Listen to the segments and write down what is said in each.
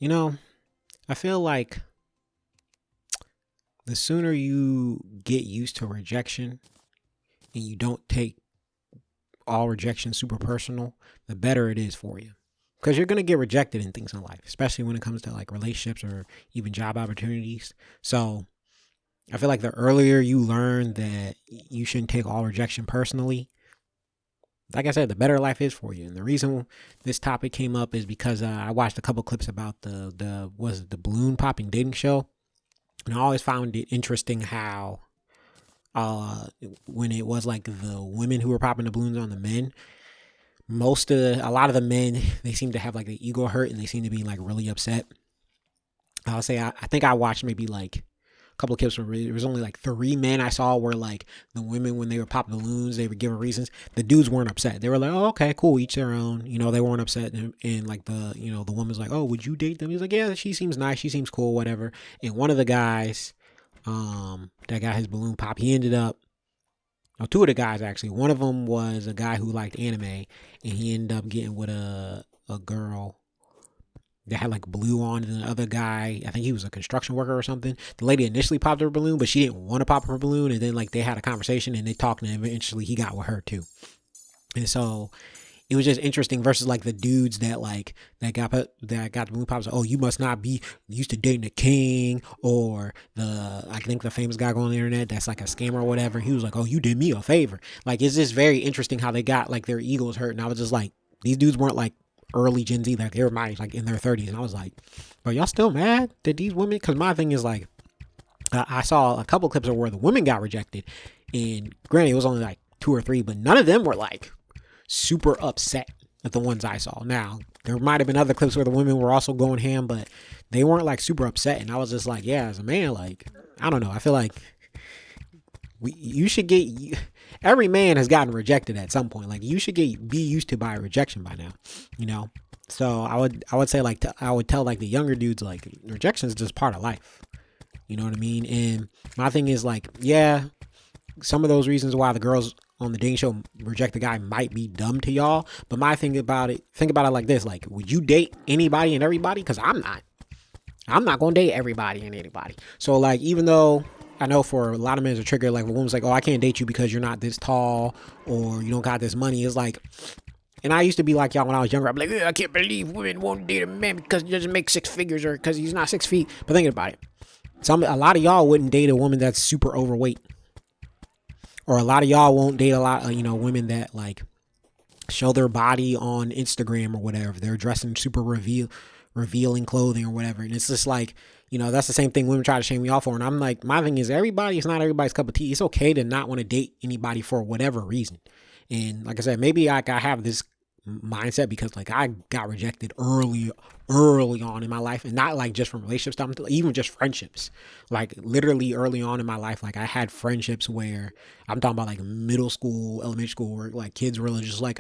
You know, I feel like the sooner you get used to rejection and you don't take all rejection super personal, the better it is for you. Because you're going to get rejected in things in life, especially when it comes to like relationships or even job opportunities. So I feel like the earlier you learn that you shouldn't take all rejection personally, like I said, the better life is for you. And the reason this topic came up is because I watched a couple clips about the balloon popping dating show, and I always found it interesting how uh when it was like the women who were popping the balloons on the men, a lot of the men, they seem to have like the ego hurt and they seem to be like really upset. I'll say I think I watched maybe like a couple of clips where there was only like three men I saw where like the women, when they were popping balloons, they were giving reasons. The dudes weren't upset. They were like, oh, okay, cool, each their own. They weren't upset. And like the woman's like, oh, would you date them? He's like, yeah, she seems nice. She seems cool, whatever. And one of the guys that got his balloon pop, he ended up, no, two of the guys actually. One of them was a guy who liked anime, and he ended up getting with a girl that had like blue on, and the other guy, I think he was a construction worker or something. The lady initially popped her balloon, but she didn't want to pop her balloon, and then like they had a conversation and they talked, and eventually he got with her too. And so it was just interesting versus like the dudes that got the balloon pops. Like, oh, you must not be used to dating a king, or I think the famous guy going on the internet that's like a scammer or whatever. He was like, oh, you did me a favor. Like, it's just very interesting how they got like their egos hurt, and I was just like, these dudes weren't like early Gen Z, like they were my age, like in their 30s, and I was like, are y'all still mad that these women? Because my thing is like, I saw a couple clips of where the women got rejected, and granted it was only like two or three, but none of them were like super upset at the ones I saw. Now there might have been other clips where the women were also going ham, but they weren't like super upset, and I was just like, yeah, as a man, like, I don't know, I feel like you should get, every man has gotten rejected at some point. Like, you should be used to by rejection by now. So I would say like I would tell like the younger dudes, like, rejection is just part of life. You know what I mean? And my thing is like, yeah, some of those reasons why the girls on the dating show reject the guy might be dumb to y'all, but my thing about it, think about it like this: like, would you date anybody and everybody? Because I'm not gonna date everybody and anybody. So like, even though I know for a lot of men it's a trigger, like, a woman's like, oh, I can't date you because you're not this tall or you don't got this money. It's like, and I used to be like y'all when I was younger. I'd be like, I can't believe women won't date a man because he doesn't make six figures or because he's not 6 feet. But thinking about it, a lot of y'all wouldn't date a woman that's super overweight, or a lot of y'all won't date a lot of women that like show their body on Instagram or whatever. They're dressing super revealing clothing or whatever, and it's just like, that's the same thing women try to shame me off for. And I'm like, my thing is, it's not everybody's cup of tea. It's okay to not want to date anybody for whatever reason. And like I said, maybe I have this mindset because like I got rejected early on in my life, and not like just from relationships stuff, even just friendships. Like, literally early on in my life, like I had friendships where I'm talking about like middle school, elementary school, where like kids were just like,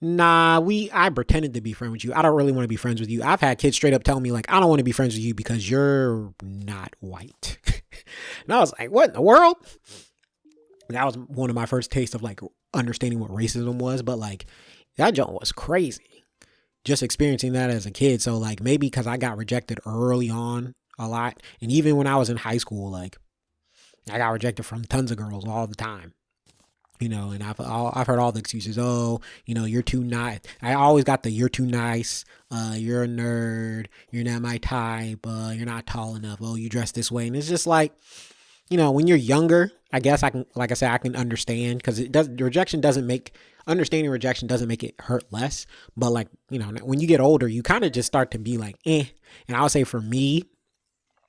nah, I pretended to be friends with you. I don't really want to be friends with you. I've had kids straight up tell me like, I don't want to be friends with you because you're not white. And I was like, what in the world? That was one of my first tastes of like understanding what racism was. But like, that joint was crazy, just experiencing that as a kid. So like, maybe because I got rejected early on a lot, and even when I was in high school, like, I got rejected from tons of girls all the time. And I've heard all the excuses. Oh, you're too nice. I always got the you're too nice. You're a nerd. You're not my type. You're not tall enough. Oh, you dress this way. And it's just like, when you're younger, I guess I can, like I said, I can understand, because understanding rejection doesn't make it hurt less. But like, when you get older, you kind of just start to be like, eh. And I would say for me,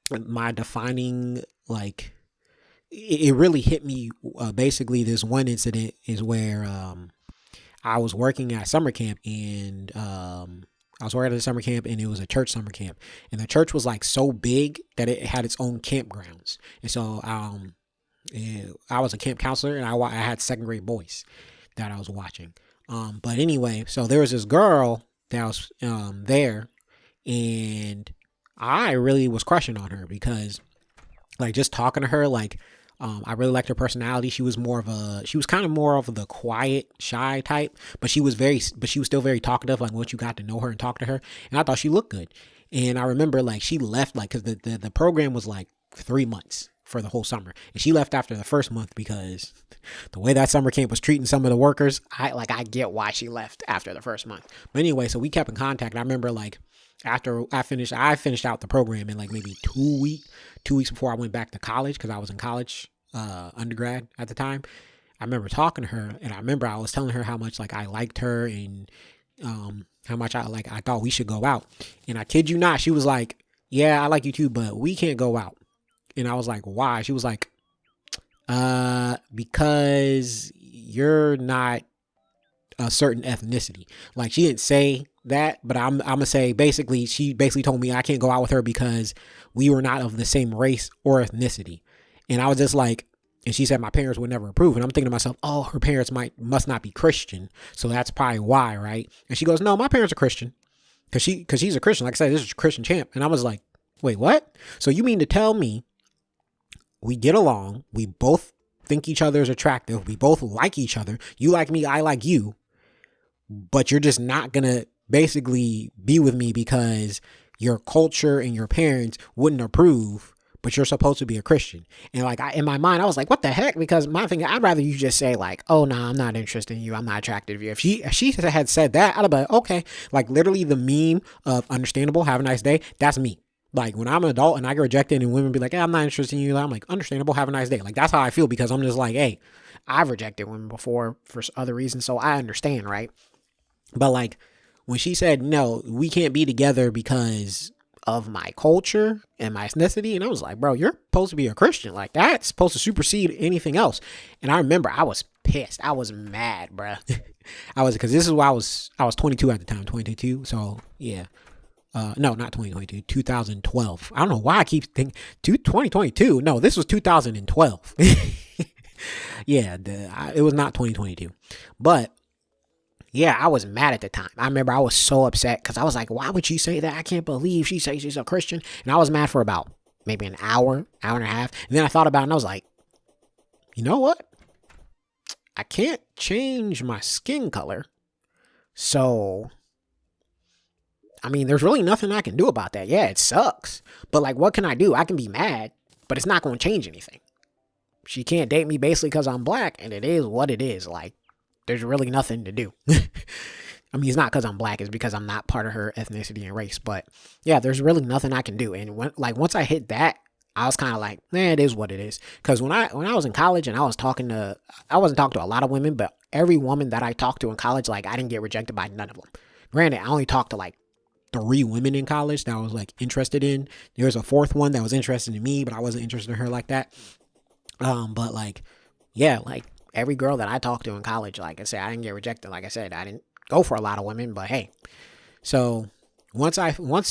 my defining, like, it really hit me. Basically, this one incident is where I was working at summer camp, and it was a church summer camp, and the church was like so big that it had its own campgrounds. And so I was a camp counselor, and I had second grade boys that I was watching. But anyway, so there was this girl that was there, and I really was crushing on her because, like, just talking to her, like, I really liked her personality. She was kind of more of the quiet, shy type, but she was still very talkative, like, once you got to know her and talk to her. And I thought she looked good. And I remember like she left like because the program was like 3 months for the whole summer, and she left after the first month because the way that summer camp was treating some of the workers, I get why she left after the first month. But anyway, so we kept in contact. And I remember like after I finished out the program in like maybe 2 weeks before I went back to college because I was in college, undergrad at the time. I remember talking to her, and I remember I was telling her how much like I liked her, and how much I thought we should go out. And I kid you not, she was like, "Yeah, I like you too, but we can't go out." And I was like, "Why?" She was like, because you're not a certain ethnicity." Like she didn't say that, but I'm gonna say basically she basically told me I can't go out with her because we were not of the same race or ethnicity. And I was just like, and she said my parents would never approve. And I'm thinking to myself, oh, her parents must not be Christian, so that's probably why, right? And she goes, no, my parents are Christian, because she's a Christian. Like I said, this is a Christian champ. And I was like, wait, what? So you mean to tell me we get along, we both think each other is attractive, we both like each other, you like me, I like you, but you're just not gonna basically be with me because your culture and your parents wouldn't approve, but you're supposed to be a Christian? And like in my mind, I was like, what the heck? Because my thing, I'd rather you just say like, oh no, I'm not interested in you, I'm not attracted to you. If she had said that, I'd have been like, okay. Like literally the meme of understandable, have a nice day, that's me. Like when I'm an adult and I get rejected and women be like, hey, I'm not interested in you, I'm like, understandable, have a nice day. Like that's how I feel, because I'm just like, hey, I've rejected women before for other reasons, so I understand, right? But like when she said, no, we can't be together because of my culture and my ethnicity, and I was like, bro, you're supposed to be a Christian. Like that's supposed to supersede anything else. And I remember I was pissed. I was mad, bro. Because this is why I was 22 at the time, 22. So yeah. No, not 2022, 2012. I don't know why I keep thinking 2022. No, this was 2012. Yeah, it was not 2022. But yeah, I was mad at the time. I remember I was so upset because I was like, why would she say that? I can't believe she says she's a Christian. And I was mad for about maybe an hour and a half. And then I thought about it and I was like, you know what? I can't change my skin color. So I mean, there's really nothing I can do about that. Yeah, it sucks. But like, what can I do? I can be mad, but it's not going to change anything. She can't date me basically because I'm black, and it is what it is. Like, there's really nothing to do. I mean, it's not because I'm black. It's because I'm not part of her ethnicity and race. But yeah, there's really nothing I can do. And once I hit that, I was kind of like, it is what it is. Because when I was in college and I wasn't talking to a lot of women, but every woman that I talked to in college, like I didn't get rejected by none of them. Granted, I only talked to like 3 women in college that I was like interested in. There was a 4th one that was interested in me, but I wasn't interested in her like that. But like, yeah, like every girl that I talked to in college, like I said, I didn't get rejected. Like I said, I didn't go for a lot of women, but hey. So once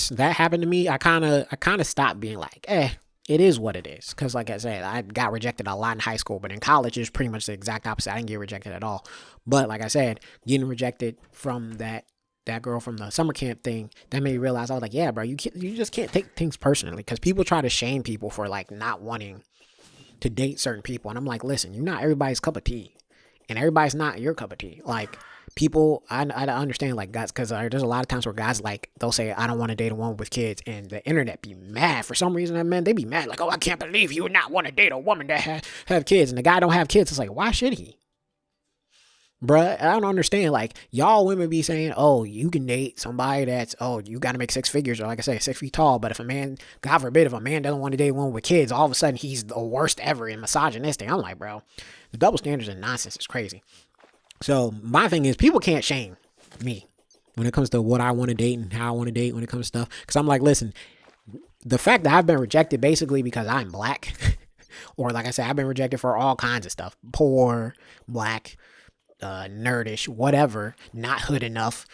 that happened to me, I kind of stopped being like, it is what it is. Because like I said, I got rejected a lot in high school, but in college it's pretty much the exact opposite. I didn't get rejected at all. But like I said, getting rejected from that girl from the summer camp thing, that made me realize, I was like, yeah, bro, you just can't take things personally, because people try to shame people for like not wanting to date certain people. And I'm like, listen, you're not everybody's cup of tea, and everybody's not your cup of tea. Like people, I understand like guys, because there's a lot of times where guys like, they'll say, I don't want to date a woman with kids, and the internet be mad for some reason. Man, they be mad like, oh, I can't believe you would not want to date a woman that have kids, and the guy don't have kids. It's like, why should he? Bruh, I don't understand. Like, y'all women be saying, oh, you can date somebody that's, oh, you got to make 6 figures, or like I say, 6 feet tall. But if a man, God forbid, if a man doesn't want to date one with kids, all of a sudden he's the worst ever and misogynistic. I'm like, bro, the double standards and nonsense is crazy. So my thing is, people can't shame me when it comes to what I want to date and how I want to date when it comes to stuff. Because I'm like, listen, the fact that I've been rejected basically because I'm black, or like I said, I've been rejected for all kinds of stuff, poor, black, nerdish, whatever, not hood enough,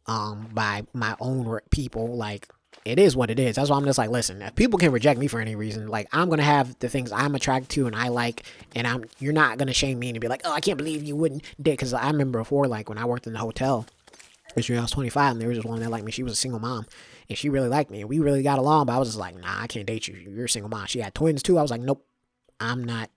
by my own people. Like, it is what it is. That's why I'm just like, listen, if people can reject me for any reason, like, I'm gonna have the things I'm attracted to and I like, and you're not gonna shame me and be like, oh, I can't believe you wouldn't date. Because I remember before, like when I worked in the hotel, this year I was 25, and there was just one that liked me. She was a single mom, and she really liked me, and we really got along. But I was just like, nah, I can't date you. You're a single mom. She had twins too. I was like, nope, I'm not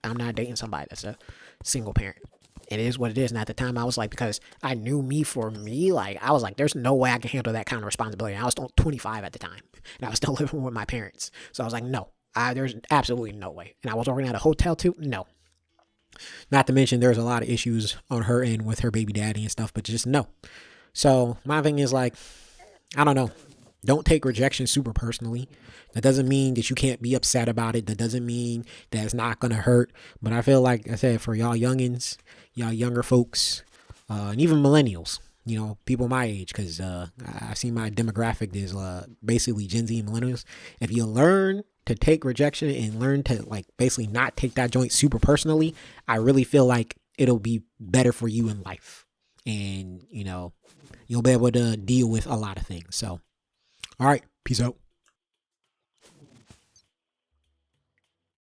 dating somebody that's a single parent. It is what it is. And at the time, I was like, because I knew me for me, like, I was like, there's no way I can handle that kind of responsibility. And I was still 25 at the time, and I was still living with my parents. So I was like, no, there's absolutely no way. And I was working at a hotel too. No. Not to mention, there's a lot of issues on her end with her baby daddy and stuff, but just no. So my thing is like, I don't know. Don't take rejection super personally. That doesn't mean that you can't be upset about it. That doesn't mean that it's not gonna hurt. But I feel like I said, for y'all youngins, y'all younger folks, and even millennials, people my age, because I've seen my demographic is basically Gen Z and millennials. If you learn to take rejection and learn to like basically not take that joint super personally, I really feel like it'll be better for you in life, and you'll be able to deal with a lot of things. So, all right, peace out.